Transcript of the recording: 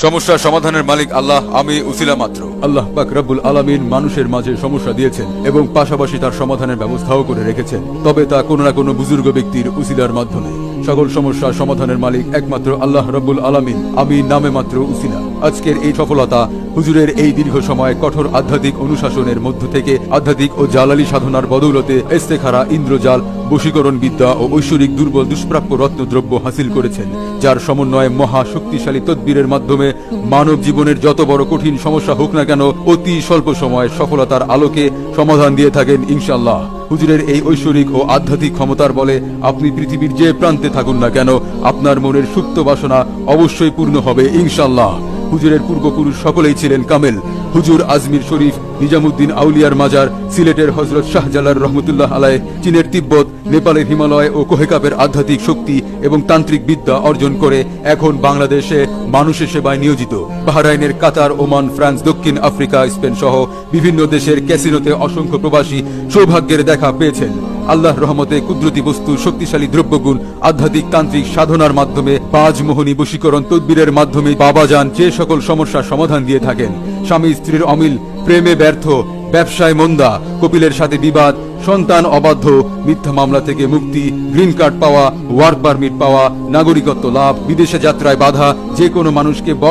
সমস্যা সমাধানের মালিক আল্লাহ, আমি উসিলা মাত্র। আল্লাহ পাক রব্বুল আলামিন মানুষের মাঝে সমস্যা দিয়েছেন এবং পাশাপাশি তার সমাধানের ব্যবস্থাও করে রেখেছেন, তবে তা কোনো না কোনো বুজুর্গ ব্যক্তির উসিলার মাধ্যমে। সকল সমস্যা সমাধানের মালিক একমাত্র আল্লাহ রব্বুল আলামিন, আমি নামে মাত্র উসিলা। আজকের এই সফলতা হুজুরের এই দীর্ঘ সময় কঠোর আধ্যাত্মিক অনুশাসনের মধ্য থেকে আধ্যাত্মিক ও জালালি সাধনার বদৌলতে ইস্তেখারা, ইন্দ্রজাল, বশীকরণ বিদ্যা ও ঐশ্বরিক দুর্বল দুষ্প্রাপ্য রত্নদ্রব্য হাসিল করেছেন, যার সমন্বয়ে মহা শক্তিশালী তদবিরের মাধ্যমে মানব জীবনের যত বড় কঠিন সমস্যা হোক না কেন অতি স্বল্প সময়ে সফলতার আলোকে সমাধান দিয়ে থাকেন ইনশাআল্লাহ। হুজুরের এই ঐশ্বরিক ও আধ্যাত্মিক ক্ষমতার বলে আপনি পৃথিবীর যে প্রান্তে থাকুন না কেন আপনার মনের সুপ্ত বাসনা অবশ্যই পূর্ণ হবে ইনশাআল্লাহ। হুজুরের পূর্বপুরুষ সকলেই ছিলেন কামেল। হুজুর আজমির শরীফ, নিজামুদ্দিন আউলিয়ার মাজার, সিলেটের হজরত শাহজালাল রহমতুল্লাহ আলাইহ, চীনের তিব্বত, নেপালের হিমালয় ও কোহেকাপের আধ্যাত্মিক শক্তি এবং তান্ত্রিক বিদ্যা অর্জন করে এখন বাংলাদেশে মানুষের সেবায় নিয়োজিত। বাহরাইনের কাতার, ওমান, ফ্রান্স, দক্ষিণ আফ্রিকা, স্পেন সহ বিভিন্ন দেশের ক্যাসিনোতে অসংখ্য প্রবাসী সৌভাগ্যের দেখা পেয়েছেন। আল্লাহর রহমতে কুদরতি বস্তু, শক্তিশালী দ্রব্যগুণ, আধ্যাত্মিক তান্ত্রিক সাধনার মাধ্যমে, পাঁচমোহনী বশীকরণ তদবিরের মাধ্যমে বাবাজান যে সকল সমস্যার সমাধান দিয়ে থাকেন। স্বামী স্ত্রীর অমিল, প্রেমে ব্যর্থ, ব্যবসায় মন্দা, কপিলের সাথে বিবাদ, সন্তান অবাধ্য, মিথ্যা মামলা থেকে মুক্তি, গ্রিন কার্ড পাওয়া, ওয়ার্ক পারমিট পাওয়া, নাগরিকত্ব লাভ, বিদেশে যাত্রায় বাধা, যে কোনো মানুষকে বশ